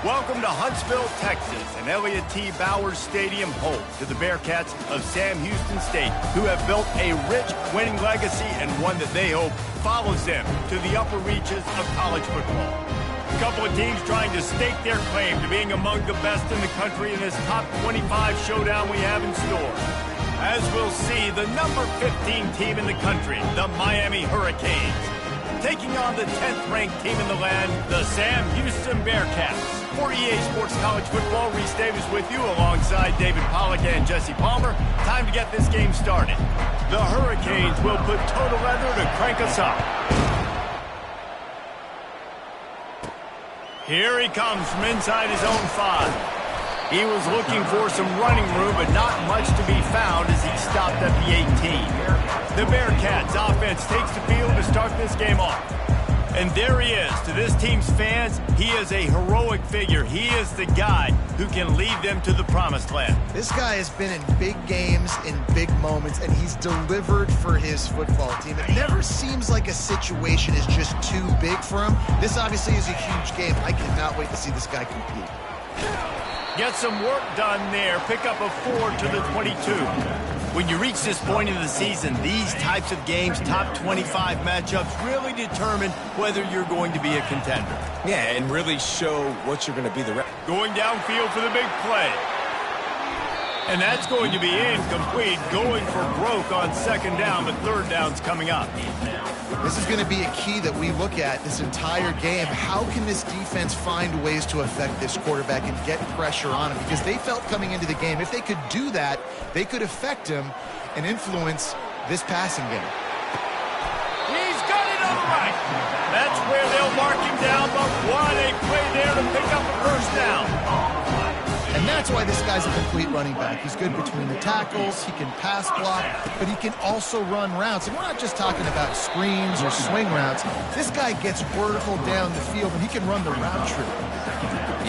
Welcome to Huntsville, Texas, and Elliott T. Bowers Stadium home to the Bearcats of Sam Houston State, who have built a rich winning legacy and one that they hope follows them to the upper reaches of college football. A couple of teams trying to stake their claim to being among the best in the country in this top 25 showdown we have in store. As we'll see, the number 15 team in the country, the Miami Hurricanes, taking on the 10th-ranked team in the land, the Sam Houston Bearcats. For EA Sports College Football, Reese Davis with you alongside David Pollack and Jesse Palmer. Time to get this game started. The Hurricanes will put toe to leather to crank us up. Here he comes from inside his own 5. He was looking for some running room, but not much to be found as he stopped at the 18. The Bearcats offense takes the field to start this game off. And there he is. To this team's fans, he is a heroic figure. He is the guy who can lead them to the promised land. This guy has been in big games, in big moments, and he's delivered for his football team. It never seems like a situation is just too big for him. This obviously is a huge game. I cannot wait to see this guy compete. Get some work done there. Pick up a 4 to the 22. When you reach this point in the season, these types of games, top 25 matchups, really determine whether you're going to be a contender. Yeah, and really show what you're going to be the rest. Going downfield for the big play. And that's going to be incomplete. Going for broke on second down, but third down's coming up. This is going to be a key that we look at this entire game. How can this defense find ways to affect this quarterback and get pressure on him? Because they felt coming into the game, if they could do that, they could affect him and influence this passing game. He's got it all right. That's where they'll mark him down, but what a play there to pick up a first down. And that's why this guy's a complete running back. He's good between the tackles, he can pass block, but he can also run routes. And we're not just talking about screens or swing routes. This guy gets vertical down the field, and he can run the route tree.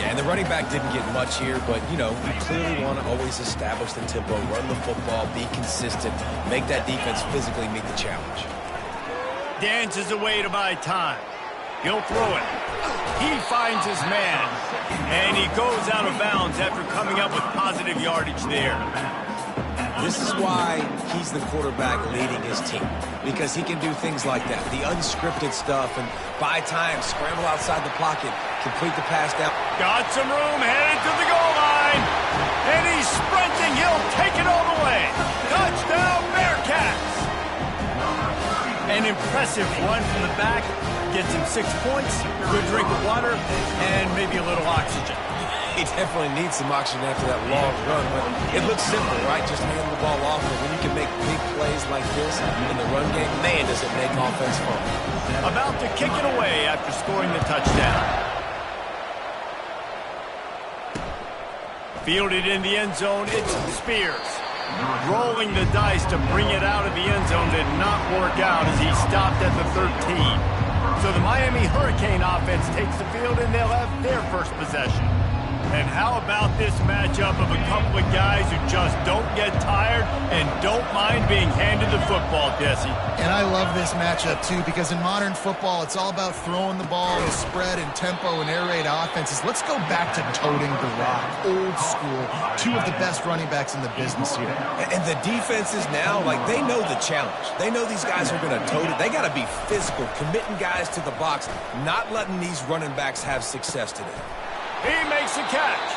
Yeah, and the running back didn't get much here, but, you know, you clearly want to always establish the tempo, run the football, be consistent, make that defense physically meet the challenge. Dances away to buy time. He'll throw it. He finds his man, and he goes out of bounds after coming up with positive yardage there. This is why he's the quarterback leading his team, because he can do things like that, the unscripted stuff, and buy time, scramble outside the pocket, complete the pass down. Got some room, headed to the goal line, and he's sprinting. He'll take it all the way. Touchdown, Bearcats! An impressive run from the back. Gets him 6 points, good drink of water, and maybe a little oxygen. He definitely needs some oxygen after that long run, but it looks simple, right? Just hand the ball off, but when you can make big plays like this in the run game, man, does it make offense fun. About to kick it away after scoring the touchdown. Fielded in the end zone, it's Spears. Rolling the dice to bring it out of the end zone did not work out as he stopped at the 13. So the Miami Hurricane offense takes the field, and they'll have their first possession. And how about this matchup of a couple of guys who just don't get tired and don't mind being handed the football, Jesse? And I love this matchup, too, because in modern football, it's all about throwing the ball and spread and tempo and air raid offenses. Let's go back to toting the rock, old school, 2 of the best running backs in the business here. And the defenses now, like, they know the challenge. They know these guys are going to tote it. They got to be physical, committing guys to the box, not letting these running backs have success today. He makes a catch.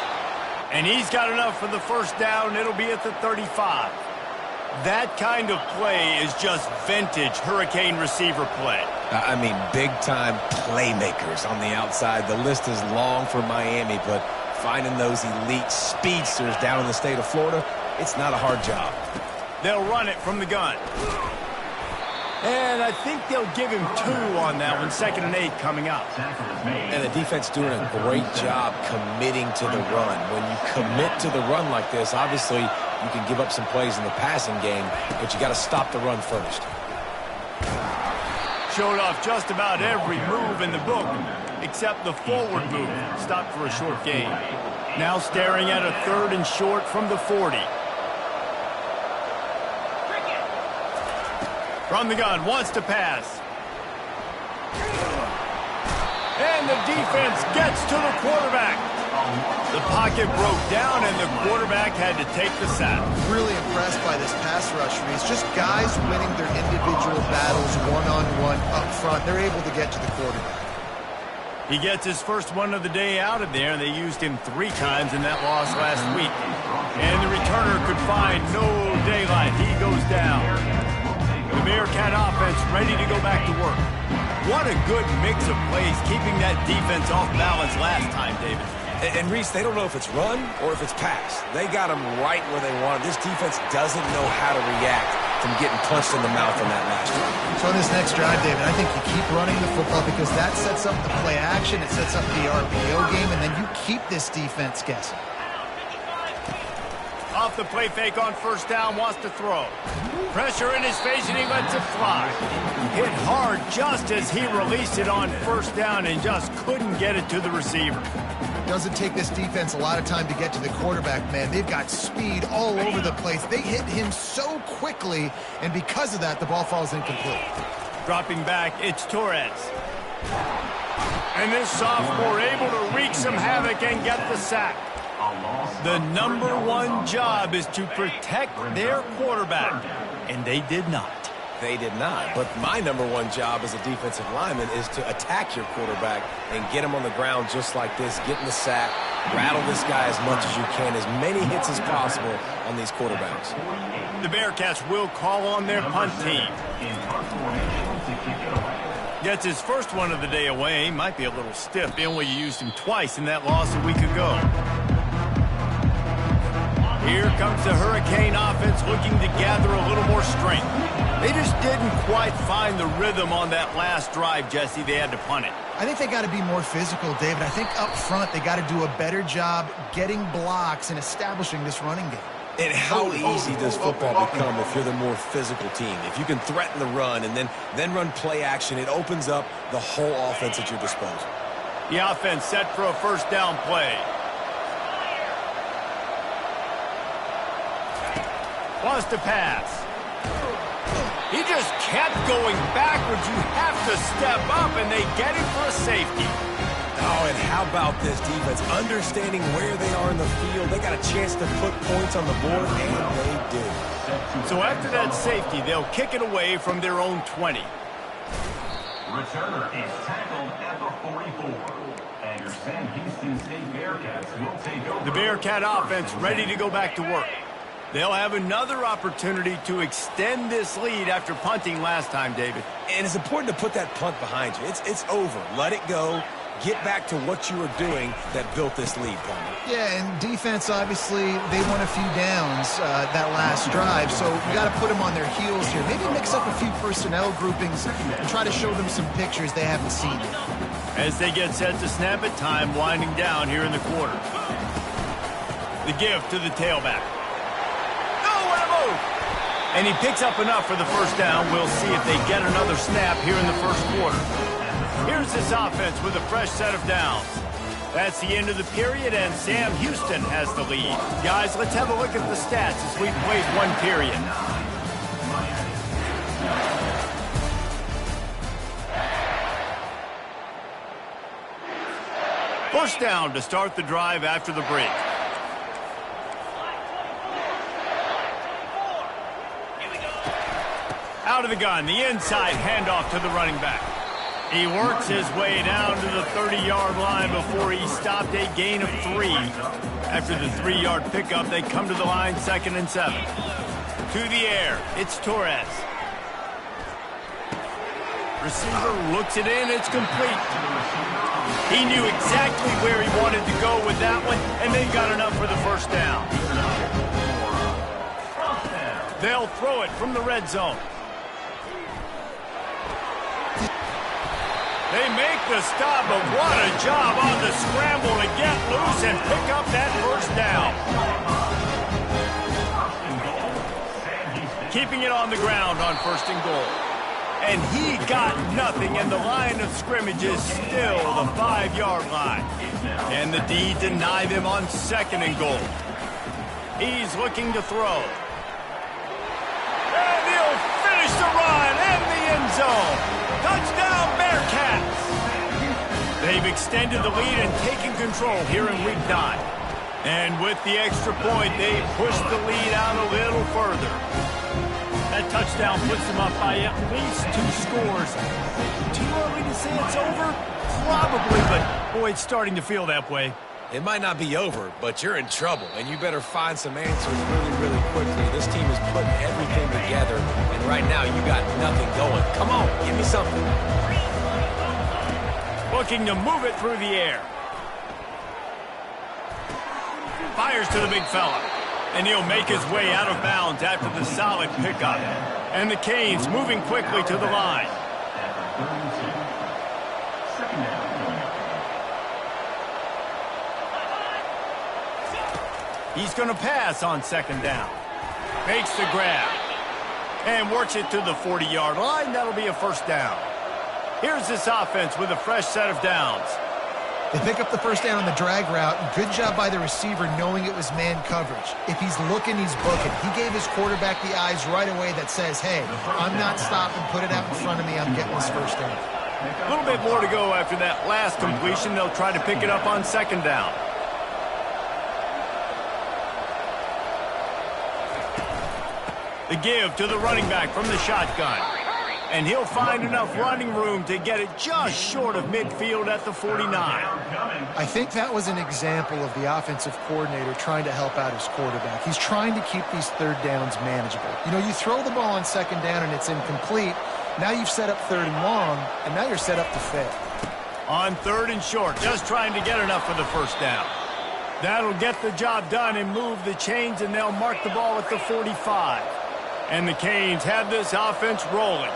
And he's got enough for the first down. It'll be at the 35. That kind of play is just vintage Hurricane receiver play. I mean, big-time playmakers on the outside. The list is long for Miami, but finding those elite speedsters down in the state of Florida, it's not a hard job. They'll run it from the gun. And I think they'll give him 2 on that one. 2nd and 8 coming up. And the defense doing a great job committing to the run. When you commit to the run like this, obviously you can give up some plays in the passing game, but you got to stop the run first. Showed off just about every move in the book, except the forward move. Stopped for a short gain. Now staring at a 3rd and short from the 40. From the gun, wants to pass. And the defense gets to the quarterback. The pocket broke down, and the quarterback had to take the sack. Really impressed by this pass rush, Reese. Just guys winning their individual battles one-on-one up front. They're able to get to the quarterback. He gets his first one of the day out of there, and they used him 3 times in that loss last week. And the returner could find no daylight. He goes down. The Bearcat offense ready to go back to work. What a good mix of plays, keeping that defense off balance last time, David. And Reese, they don't know if it's run or if it's pass. They got them right where they want it. This defense doesn't know how to react from getting punched in the mouth on that last drive. So on this next drive, David, I think you keep running the football because that sets up the play action, it sets up the RPO game, and then you keep this defense guessing. Off the play fake on first down, wants to throw. Pressure in his face, and he lets it fly. Hit hard just as he released it on first down and just couldn't get it to the receiver. Doesn't take this defense a lot of time to get to the quarterback, man. They've got speed all over the place. They hit him so quickly, and because of that, the ball falls incomplete. Dropping back, it's Torres. And this sophomore able to wreak some havoc and get the sack. The #1 job is to protect their quarterback, and they did not. They did not. But my #1 job as a defensive lineman is to attack your quarterback and get him on the ground just like this, get in the sack, rattle this guy as much as you can, as many hits as possible on these quarterbacks. The Bearcats will call on their punt team. Gets his first one of the day away. Might be a little stiff. They only used him twice in that loss a week ago. Here comes the Hurricane offense looking to gather a little more strength. They just didn't quite find the rhythm on that last drive, Jesse. They had to punt it. I think they got to be more physical, David. I think up front they got to do a better job getting blocks and establishing this running game. And how easy does football become if you're the more physical team? If you can threaten the run and then run play action, it opens up the whole offense at your disposal. The offense set for a first down play. Wants to pass. He just kept going backwards. You have to step up, and they get him for a safety. Oh, and how about this defense? Understanding where they are in the field. They got a chance to put points on the board, and they did. So after that safety, they'll kick it away from their own 20. Returner is tackled at the 44. And your Sam Houston State Bearcats will take over. The Bearcat offense ready to go back to work. They'll have another opportunity to extend this lead after punting last time, David. And it's important to put that punt behind you. It's over. Let it go. Get back to what you were doing that built this lead, Palmer. Yeah, and defense, obviously, they won a few downs that last drive, so we got to put them on their heels here. Maybe mix up a few personnel groupings and try to show them some pictures they haven't seen yet. As they get set to snap it, time winding down here in the quarter. The give to the tailback. And he picks up enough for the first down. We'll see if they get another snap here in the first quarter. Here's this offense with a fresh set of downs. That's the end of the period, and Sam Houston has the lead. Guys, let's have a look at the stats as we've played one period. First down to start the drive after the break. Out of the gun, the inside handoff to the running back. He works his way down to the 30-yard line before he stopped a gain of 3. After the 3-yard pickup, they come to the line 2nd and 7. To the air, it's Torres. Receiver looks it in, it's complete. He knew exactly where he wanted to go with that one, and they got enough for the first down. They'll throw it from the red zone. They make the stop, but what a job on the scramble to get loose and pick up that first down. Keeping it on the ground on 1st and goal. And he got nothing, and the line of scrimmage is still the 5-yard line. Can the D deny them on 2nd and goal? He's looking to throw. And he'll finish the run in the end zone. Touchdown, Bearcats! They've extended the lead and taken control here in Week 9. And with the extra point, they push the lead out a little further. That touchdown puts them up by at least 2 scores. Too early to say it's over? Probably, but boy, it's starting to feel that way. It might not be over, but you're in trouble, and you better find some answers really, really quickly. This team is putting everything together, and right now you got nothing going. Come on, give me something. Looking to move it through the air. Fires to the big fella. And he'll make his way out of bounds after the solid pickup. And the Canes moving quickly to the line. He's going to pass on 2nd down. Makes the grab. And works it to the 40-yard line. That'll be a 1st down. Here's this offense with a fresh set of downs. They pick up the 1st down on the drag route. Good job by the receiver knowing it was man coverage. If he's looking, he's booking. He gave his quarterback the eyes right away that says, hey, I'm not stopping. Put it out in front of me. I'm getting this 1st down. A little bit more to go after that last completion. They'll try to pick it up on 2nd down. The give to the running back from the shotgun. And he'll find enough running room to get it just short of midfield at the 49. I think that was an example of the offensive coordinator trying to help out his quarterback. He's trying to keep these 3rd downs manageable. You know, you throw the ball on 2nd down and it's incomplete. Now you've set up 3rd and long, and now you're set up to fail. On 3rd and short, just trying to get enough for the 1st down. That'll get the job done and move the chains, and they'll mark the ball at the 45. And the Canes have this offense rolling.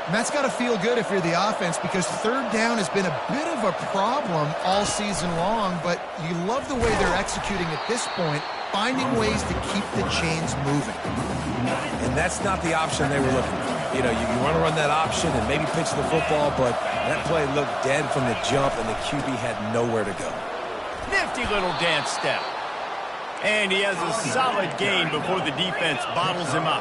And that's got to feel good if you're the offense, because 3rd down has been a bit of a problem all season long, but you love the way they're executing at this point, finding ways to keep the chains moving. And that's not the option they were looking for. You know, you want to run that option and maybe pitch the football, but that play looked dead from the jump, and the QB had nowhere to go. Nifty little dance step. And he has a solid gain before the defense bottles him up.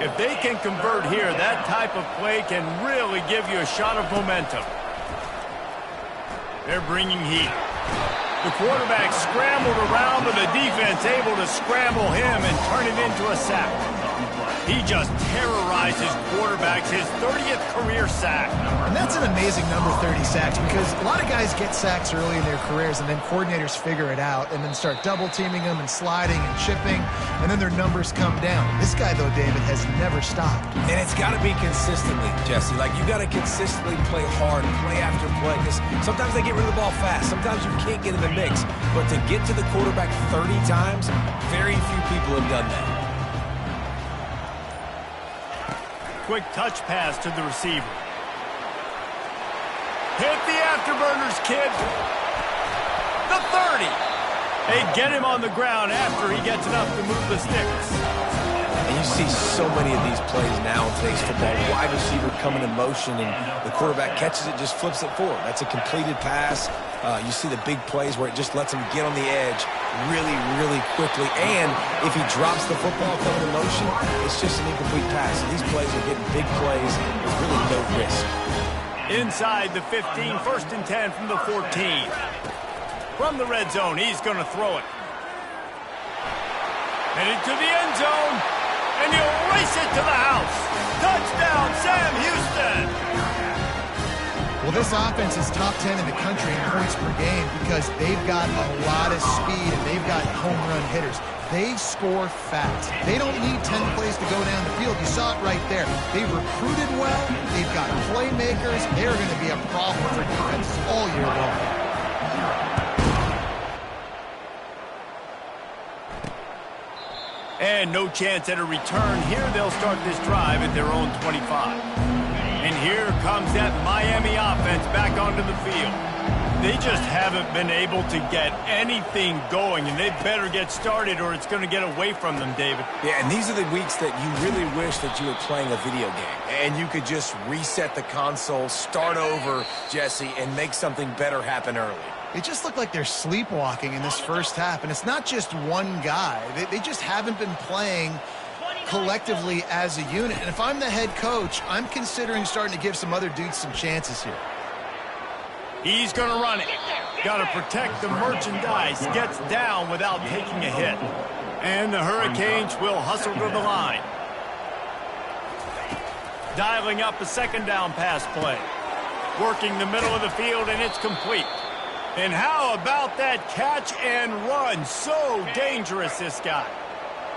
If they can convert here, that type of play can really give you a shot of momentum. They're bringing heat. The quarterback scrambled around, but the defense able to scramble him and turn it into a sack. He just terrorized his quarterbacks, his 30th career sack. And that's an amazing number, 30 sacks, because a lot of guys get sacks early in their careers, and then coordinators figure it out and then start double-teaming them and sliding and chipping, and then their numbers come down. This guy, though, David, has never stopped. And it's got to be consistently, Jesse. Like, you got to consistently play hard, play after play, because sometimes they get rid of the ball fast. Sometimes you can't get in the mix. But to get to the quarterback 30 times, very few people have done that. Quick touch pass to the receiver. Hit the afterburners, kid. The 30. They get him on the ground after he gets enough to move the sticks. And you see so many of these plays now in today's football. Wide receiver coming in motion, and the quarterback catches it, just flips it forward. That's a completed pass. You see the big plays where it just lets him get on the edge really, really quickly. And if he drops the football coming in motion, it's just an incomplete pass. So these plays are getting big plays with really no risk. Inside the 15, 1st and 10 from the 14. From the red zone, he's going to throw it. Headed to the end zone, and he'll race it to the house. Touchdown, Sam Houston! Well, this offense is top 10 in the country in points per game because they've got a lot of speed and they've got home run hitters. They score fast. They don't need 10 plays to go down the field. You saw it right there. They've recruited well. They've got playmakers. They're going to be a problem for defenses all year long. And no chance at a return here. They'll start this drive at their own 25. And here comes that Miami offense back onto the field. They just haven't been able to get anything going, and they better get started or it's going to get away from them, David. Yeah, and these are the weeks that you really wish that you were playing a video game and you could just reset the console, start over, Jesse, and make something better happen early. It just looked like they're sleepwalking in this first half, and it's not just one guy. They just haven't been playing collectively as a unit. And if I'm the head coach, I'm considering starting to give some other dudes some chances here. He's going to run it. Got to protect the merchandise. Gets down without taking a hit. And the Hurricanes will hustle to the line. Dialing up a second down pass play. Working the middle of the field, and it's complete. And how about that catch and run? So dangerous, this guy.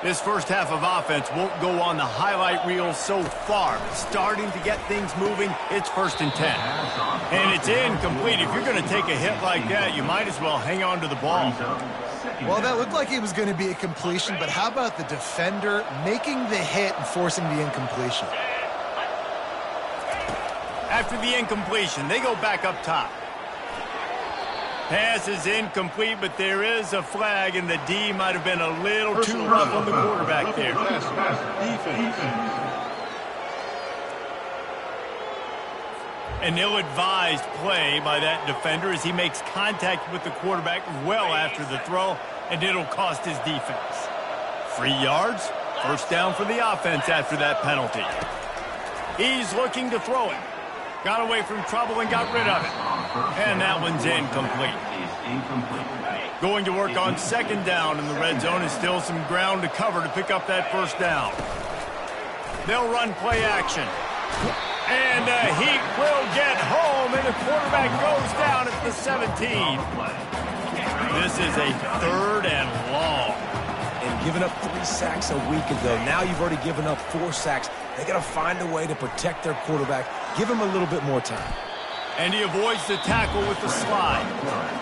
This first half of offense won't go on the highlight reel so far. But starting to get things moving, it's 1st and 10. And it's incomplete. If you're going to take a hit like that, you might as well hang on to the ball. Well, that looked like it was going to be a completion, but how about the defender making the hit and forcing the incompletion? After the incompletion, they go back up top. Pass is incomplete, but there is a flag, and the D might have been a little too rough on the quarterback there. An ill-advised play by that defender as he makes contact with the quarterback well after the throw, and it'll cost his defense. 3 yards, 1st down for the offense after that penalty. He's looking to throw it. Got away from trouble and got rid of it. And that one's incomplete. Going to work on 2nd down in the red zone, and still some ground to cover to pick up that 1st down. They'll run play action. And he will get home, and the quarterback goes down at the 17. This is a 3rd and long. And giving up 3 sacks a week ago, now you've already given up 4 sacks. They got to find a way to protect their quarterback. Give him a little bit more time. And he avoids the tackle with the slide.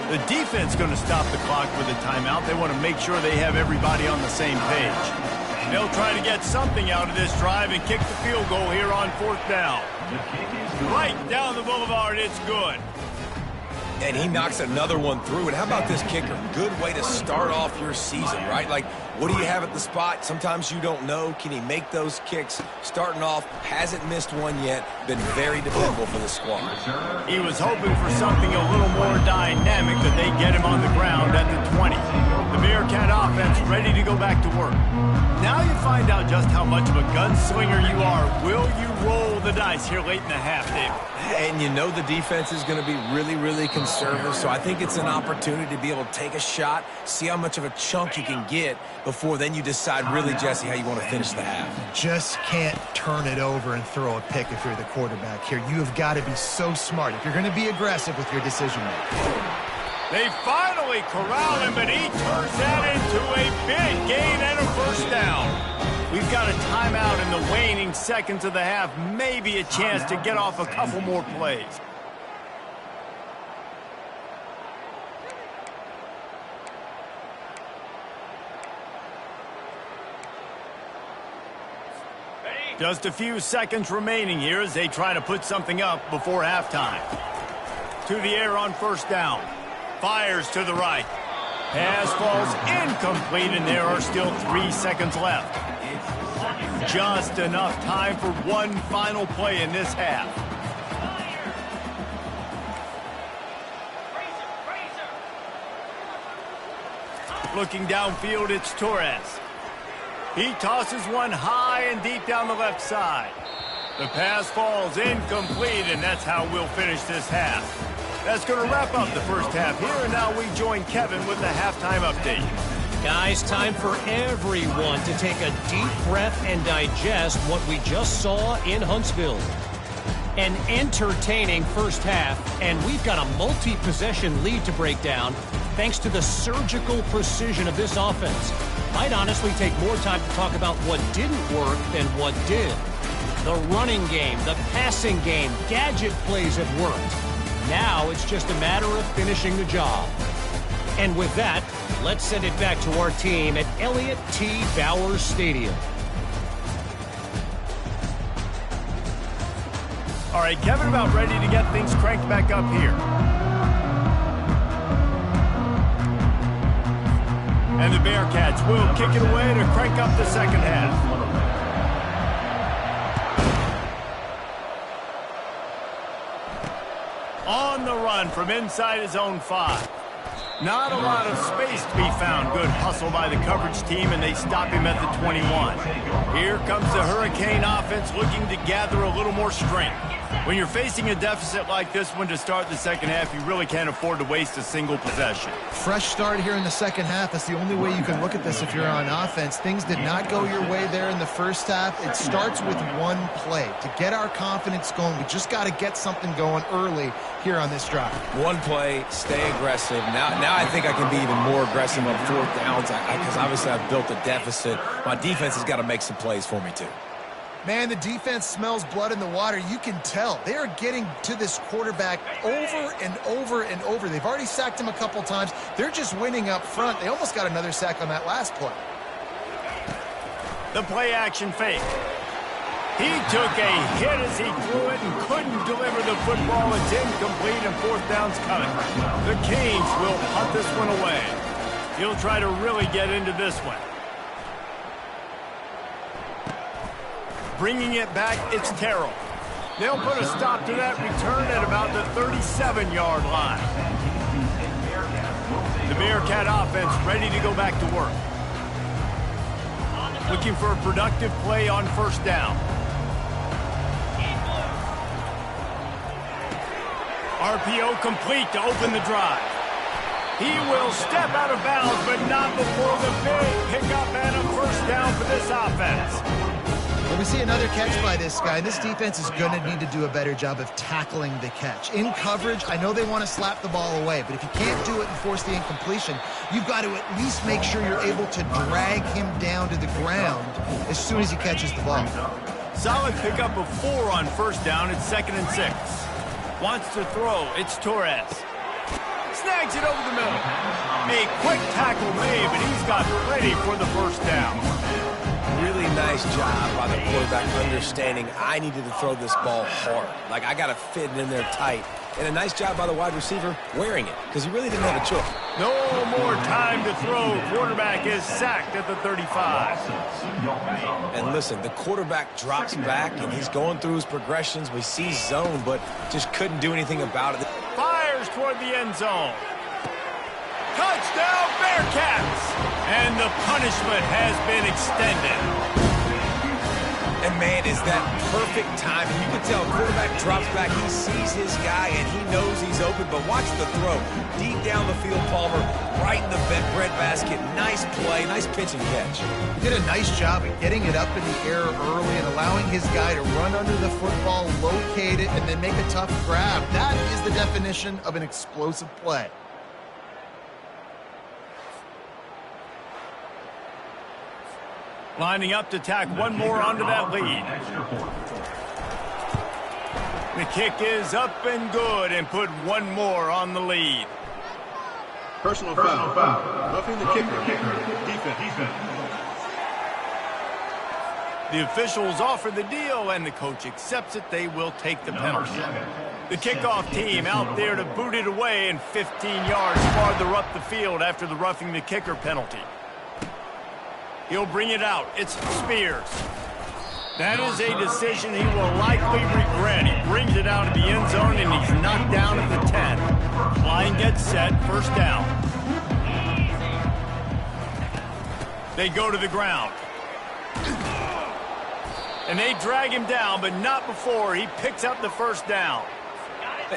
The defense going to stop the clock with a timeout. They want to make sure they have everybody on the same page. They'll try to get something out of this drive and kick the field goal here on 4th down. Right down the boulevard, it's good. And he knocks another one through. And how about this kicker? Good way to start off your season, right? Like, what do you have at the spot? Sometimes you don't know. Can he make those kicks? Starting off, hasn't missed one yet. Been very dependable for the squad. He was hoping for something a little more dynamic, but they get him on the ground at the 20. The Bearcat offense ready to go back to work. Now you find out just how much of a gunslinger you are. Will you roll the dice here late in the half, Dave? And you know the defense is going to be really, really conservative, so I think it's an opportunity to be able to take a shot, see how much of a chunk you can get before then you decide really, Jesse, how you want to finish the half. Just can't turn it over and throw a pick if you're the quarterback here. You have got to be so smart if you're going to be aggressive with your decision-making. They finally corral him, but he turns that into a big gain and a 1st down. We've got a timeout in the waning seconds of the half, maybe a chance to get off a couple more plays. Just a few seconds remaining here as they try to put something up before halftime. To the air on 1st down. Fires to the right. Pass falls incomplete, and there are still 3 seconds left. Just enough time for one final play in this half. Looking downfield, it's Torres. He tosses one high and deep down the left side. The pass falls incomplete, and that's how we'll finish this half. That's going to wrap up the first half here, and now we join Kevin with the halftime update. Guys, time for everyone to take a deep breath and digest what we just saw in Huntsville. An entertaining first half, and we've got a multi-possession lead to break down thanks to the surgical precision of this offense. Might honestly take more time to talk about what didn't work than what did. The running game, the passing game, gadget plays have worked. Now it's just a matter of finishing the job. And with that, let's send it back to our team at Elliott T. Bowers Stadium. All right, Kevin, about ready to get things cranked back up here. And the Bearcats will kick it away to crank up the second half. On the run from inside his own 5. Not a lot of space to be found. Good hustle by the coverage team, and they stop him at the 21. Here comes the Hurricane offense looking to gather a little more strength. When you're facing a deficit like this one to start the second half, you really can't afford to waste a single possession. Fresh start here in the second half. That's the only way you can look at this if you're on offense. Things did not go your way there in the first half. It starts with one play. To get our confidence going, we just got to get something going early here on this drive. One play, stay aggressive. Now I think I can be even more aggressive on fourth downs because obviously I've built a deficit. My defense has got to make some plays for me too. Man, the defense smells blood in the water. You can tell. They are getting to this quarterback over and over and over. They've already sacked him a couple times. They're just winning up front. They almost got another sack on that last play. The play action fake. He took a hit as he threw it and couldn't deliver the football. It's incomplete and fourth down's coming. The Canes will punt this one away. He'll try to really get into this one. Bringing it back, it's Terrell. They'll put a stop to that return at about the 37-yard line. The Bearcat offense ready to go back to work. Looking for a productive play on first down. RPO complete to open the drive. He will step out of bounds, but not before the big pickup and a first down for this offense. Well, we see another catch by this guy. This defense is going to need to do a better job of tackling the catch. In coverage, I know they want to slap the ball away, but if you can't do it and force the incompletion, you've got to at least make sure you're able to drag him down to the ground as soon as he catches the ball. Solid pickup of 4 on first down. It's 2nd and 6. Wants to throw. It's Torres. Snags it over the middle. A quick tackle made, but he's got plenty for the first down. Really nice job by the quarterback understanding I needed to throw this ball hard. Like, I got to fit it in there tight. And a nice job by the wide receiver wearing it because he really didn't have a choice. No more time to throw. Quarterback is sacked at the 35. And listen, the quarterback drops back, and he's going through his progressions. We see zone, but just couldn't do anything about it. Fires toward the end zone. Touchdown, Bearcats! And the punishment has been extended. And, man, is that perfect timing. You can tell quarterback drops back. He sees his guy, and he knows he's open. But watch the throw. Deep down the field, Palmer, right in the breadbasket. Nice play, nice pitch and catch. He did a nice job of getting it up in the air early and allowing his guy to run under the football, locate it, and then make a tough grab. That is the definition of an explosive play. Lining up to tack one more onto that lead. The kick is up and good and put one more on the lead. Personal foul. Roughing the kicker. Defense. The officials offer the deal, and the coach accepts it. They will take the penalty. The kickoff team out there to boot it away, and 15 yards farther up the field after the roughing the kicker penalty. He'll bring it out. It's Spears. That is a decision he will likely regret. He brings it out of the end zone, and he's knocked down at the 10. Line gets set. First down. They go to the ground. And they drag him down, but not before he picks up the first down.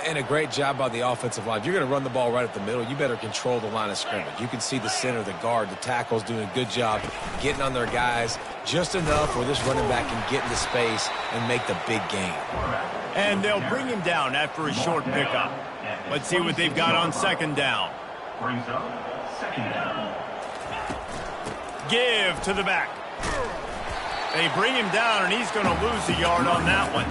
And a great job by the offensive line. If you're going to run the ball right at the middle, you better control the line of scrimmage. You can see the center, the guard, the tackles doing a good job getting on their guys just enough where this running back can get into space and make the big gain. And they'll bring him down after a short pickup. Let's see what they've got on second down. Brings up 2nd down. Give to the back. They bring him down, and he's going to lose a yard on that one.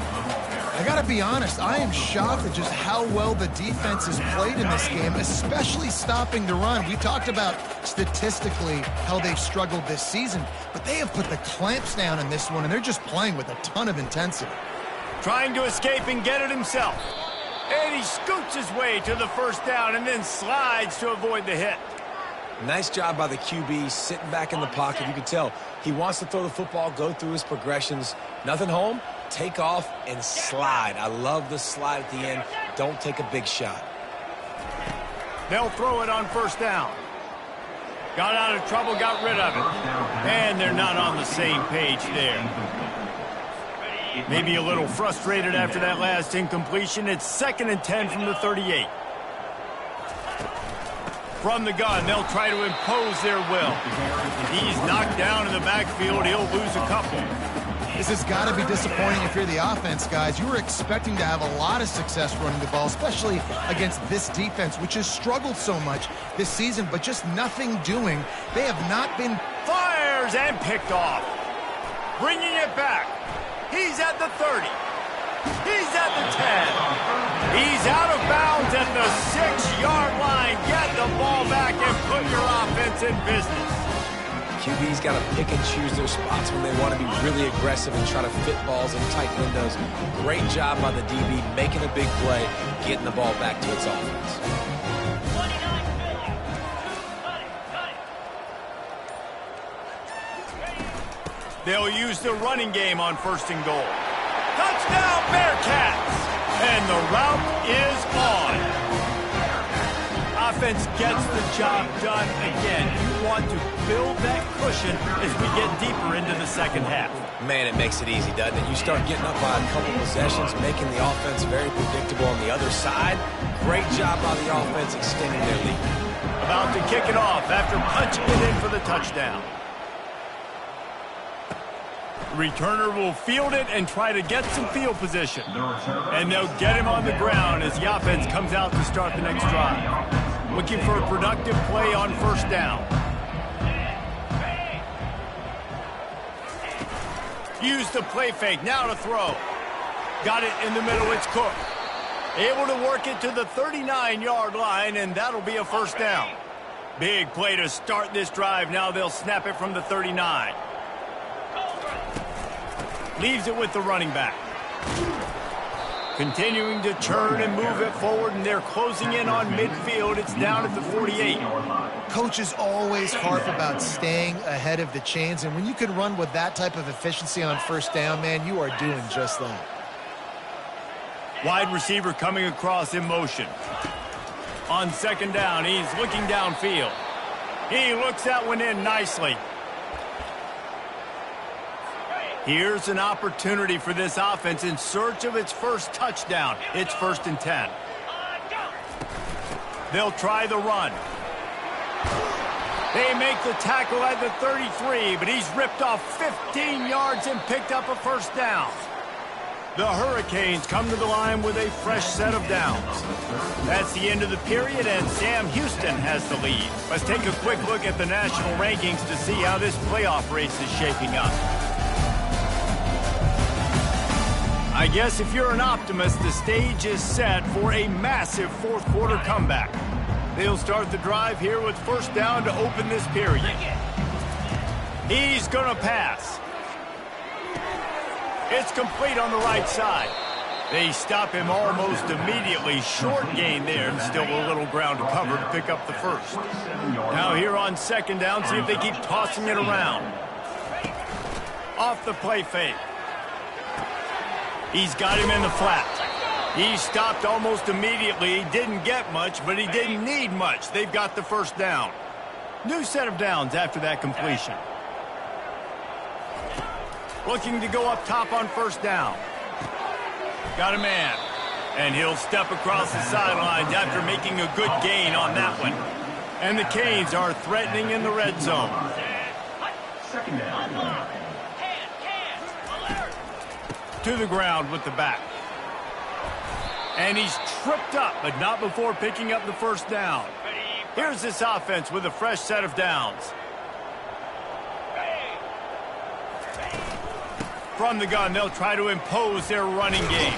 I got to be honest, I am shocked at just how well the defense has played in this game, especially stopping the run. We talked about statistically how they've struggled this season, but they have put the clamps down in this one, and they're just playing with a ton of intensity. Trying to escape and get it himself. And he scoots his way to the first down and then slides to avoid the hit. Nice job by the QB sitting back in the pocket. You can tell he wants to throw the football, go through his progressions. Nothing home, take off and slide. I love the slide at the end. Don't take a big shot. They'll throw it on first down. Got out of trouble, got rid of it. And they're not on the same page there. Maybe a little frustrated after that last incompletion. It's 2nd and 10 from the 38. From the gun, they'll try to impose their will. If he's knocked down in the backfield, he'll lose a couple. This has got to be disappointing if you're the offense, guys. You were expecting to have a lot of success running the ball, especially against this defense, which has struggled so much this season, but just nothing doing. They have not been... Fires and picked off. Bringing it back. He's at the 30. He's at the 10. He's out of bounds at the 6-yard line. Get the ball back and put your offense in business. QB's got to pick and choose their spots when they want to be really aggressive and try to fit balls in tight windows. Great job by the DB making a big play, getting the ball back to its offense. They'll use the running game on 1st and goal. Touchdown, Bearcats! And the route is on. Offense gets the job done again. You want to build that cushion as we get deeper into the 2nd half. Man, it makes it easy, doesn't it? You start getting up by a couple possessions, making the offense very predictable on the other side. Great job by the offense extending their lead. About to kick it off after punching it in for the touchdown. The returner will field it and try to get some field position. And they'll get him on the ground as the offense comes out to start the next drive. Looking for a productive play on 1st down. Use the play fake, now to throw. Got it in the middle, it's Cook. Able to work it to the 39-yard line, and that'll be a 1st down. Big play to start this drive. Now they'll snap it from the 39. Leaves it with the running back. Continuing to turn and move it forward, and they're closing in on midfield. It's down at the 48. Coaches always harp about staying ahead of the chains, and when you can run with that type of efficiency on 1st down, man, you are doing just that. Wide receiver coming across in motion. On 2nd down, he's looking downfield. He looks that one in nicely. Here's an opportunity for this offense in search of its first touchdown. It's 1st and 10. They'll try the run. They make the tackle at the 33, but he's ripped off 15 yards and picked up a 1st down. The Hurricanes come to the line with a fresh set of downs. That's the end of the period, and Sam Houston has the lead. Let's take a quick look at the national rankings to see how this playoff race is shaping up. I guess if you're an optimist, the stage is set for a massive 4th quarter comeback. They'll start the drive here with 1st down to open this period. He's going to pass. It's complete on the right side. They stop him almost immediately. Short gain there, and still a little ground to cover to pick up the 1st. Now here on 2nd down, see if they keep tossing it around. Off the play fake. He's got him in the flat. He stopped almost immediately. He didn't get much, but he didn't need much. They've got the 1st down. New set of downs after that completion. Looking to go up top on 1st down. Got a man. And he'll step across the sidelines after making a good gain on that one. And the Canes are threatening in the red zone. 2nd down. To the ground with the back. And he's tripped up, but not before picking up the 1st down. Here's this offense with a fresh set of downs. From the gun, they'll try to impose their running game.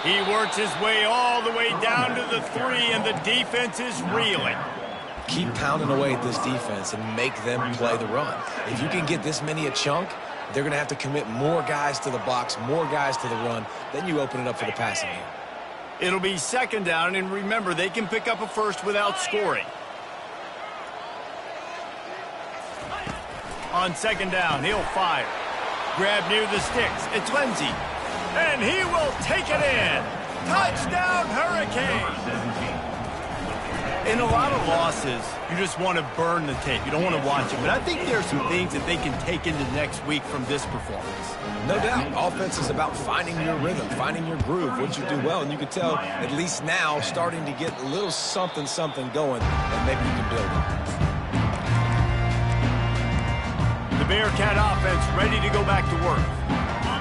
He works his way all the way down to the 3, and the defense is reeling. Keep pounding away at this defense and make them play the run. If you can get this many a chunk, they're going to have to commit more guys to the box, more guys to the run. Then you open it up for the passing game. It'll be 2nd down, and remember, they can pick up a 1st without scoring. On 2nd down, he'll fire. Grab near the sticks. It's Lindsey. And he will take it in. Touchdown, Hurricanes. In a lot of losses, you just want to burn the tape. You don't want to watch it. But I think there are some things that they can take into next week from this performance. No doubt. Offense is about finding your rhythm, finding your groove, what you do well. And you can tell, at least now, starting to get a little something going, and maybe you can build it. The Bearcat offense ready to go back to work.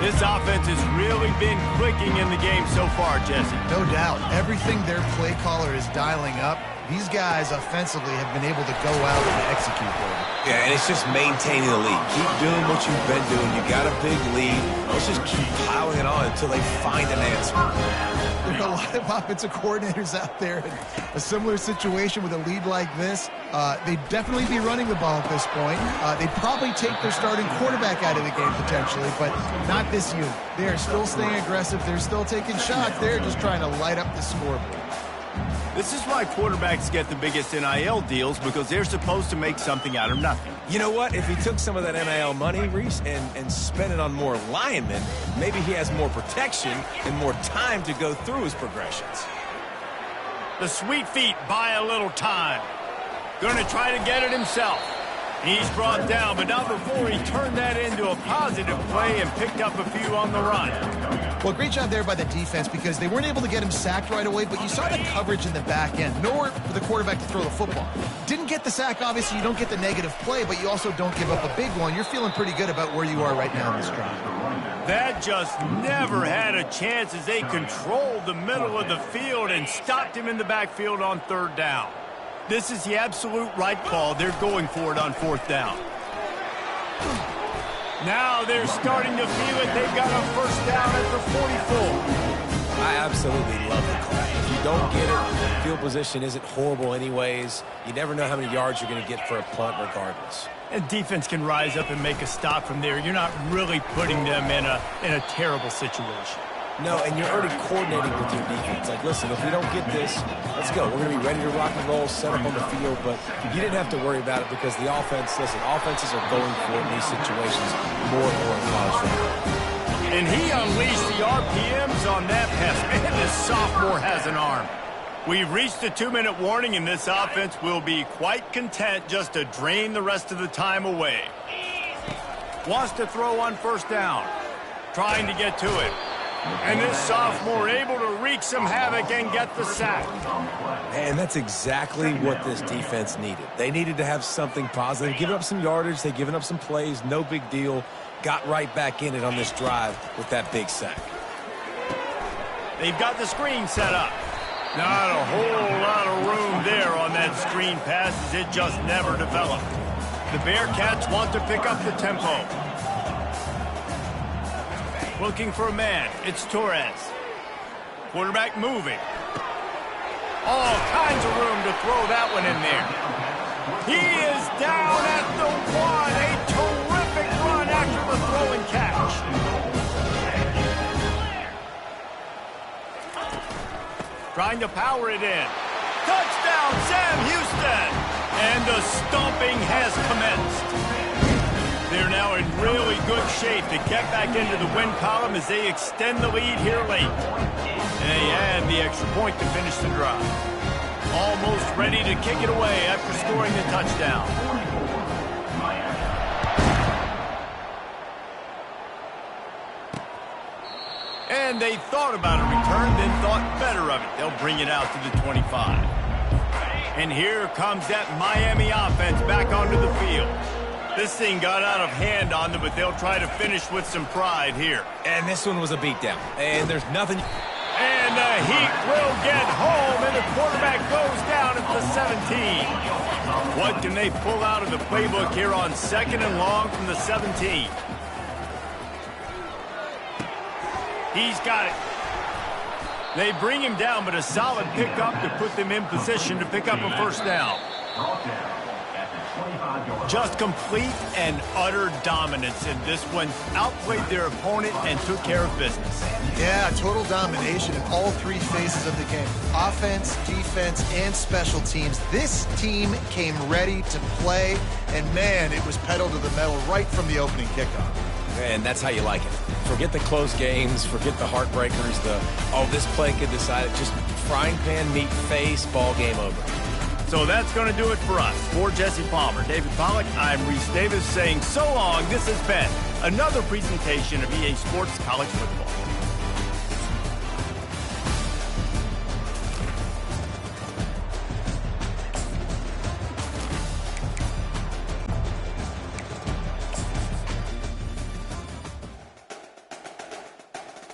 This offense has really been clicking in the game so far, Jesse. No doubt. Everything their play caller is dialing up, these guys offensively have been able to go out and execute well. Yeah, and it's just maintaining the lead. Keep doing what you've been doing. You got a big lead. Let's just keep piling it on until they find an answer. There are a lot of offensive coordinators out there in a similar situation with a lead like this. They'd definitely be running the ball at this point. They'd probably take their starting quarterback out of the game potentially, but not this unit. They are still staying aggressive. They're still taking shots. They're just trying to light up the scoreboard. This is why quarterbacks get the biggest NIL deals, because they're supposed to make something out of nothing. You know what? If he took some of that NIL money, Reese, and spent it on more linemen, maybe he has more protection and more time to go through his progressions. The Sweet Feet buy a little time. Going to try to get it himself. He's brought down, but not before he turned that into a positive play and picked up a few on the run. Well, great job there by the defense, because they weren't able to get him sacked right away, but you saw the coverage in the back end. Nowhere for the quarterback to throw the football. Didn't get the sack, obviously. You don't get the negative play, but you also don't give up a big one. You're feeling pretty good about where you are right now in this drive. That just never had a chance as they controlled the middle of the field and stopped him in the backfield on third down. This is the absolute right call. They're going for it on fourth down. Now they're starting to feel it. They've got a first down at the 44. I absolutely love the call. If you don't get it, field position isn't horrible anyways. You never know how many yards you're going to get for a punt regardless. And defense can rise up and make a stop from there. You're not really putting them in a terrible situation. No, and you're already coordinating with your defense. Like, listen, if we don't get this, let's go. We're going to be ready to rock and roll, set up on the field. But you didn't have to worry about it because the offense, listen, offenses are going for it in these situations more and more in college football. And he unleashed the RPMs on that pass. Man, this sophomore has an arm. We've reached a 2-minute warning, and this offense will be quite content just to drain the rest of the time away. Wants to throw on first down. Trying to get to it. And this sophomore able to wreak some havoc and get the sack. And that's exactly what this defense needed. They needed to have something positive. Giving up some yardage, they've given up some plays, no big deal. Got right back in it on this drive with that big sack. They've got the screen set up. Not a whole lot of room there on that screen pass as it just never developed. The Bearcats want to pick up the tempo. Looking for a man. It's Torres. Quarterback moving. All kinds of room to throw that one in there. He is down at the 1. A terrific run after the throw and catch. Trying to power it in. Touchdown, Sam Houston! And the stomping has commenced. They're now in really good shape to get back into the win column as they extend the lead here late. And they add the extra point to finish the drive. Almost ready to kick it away after scoring the touchdown. And they thought about a return, then thought better of it. They'll bring it out to the 25. And here comes that Miami offense back onto the field. This thing got out of hand on them, but they'll try to finish with some pride here. And this one was a beatdown. And there's nothing... And the Heat will get home, and the quarterback goes down at the 17. What can they pull out of the playbook here on 2nd and long from the 17? He's got it. They bring him down, but a solid pickup to put them in position to pick up a first down. Just complete and utter dominance in this one. Outplayed their opponent and took care of business. Yeah, total domination in all three phases of the game. Offense, defense, and special teams. This team came ready to play, and man, it was pedal to the metal right from the opening kickoff. And that's how you like it. Forget the close games, forget the heartbreakers, this play could decide it. Just frying pan, meat face, ball game over. So that's going to do it for us. For Jesse Palmer, David Pollack, I'm Reese Davis saying so long. This has been another presentation of EA Sports College Football.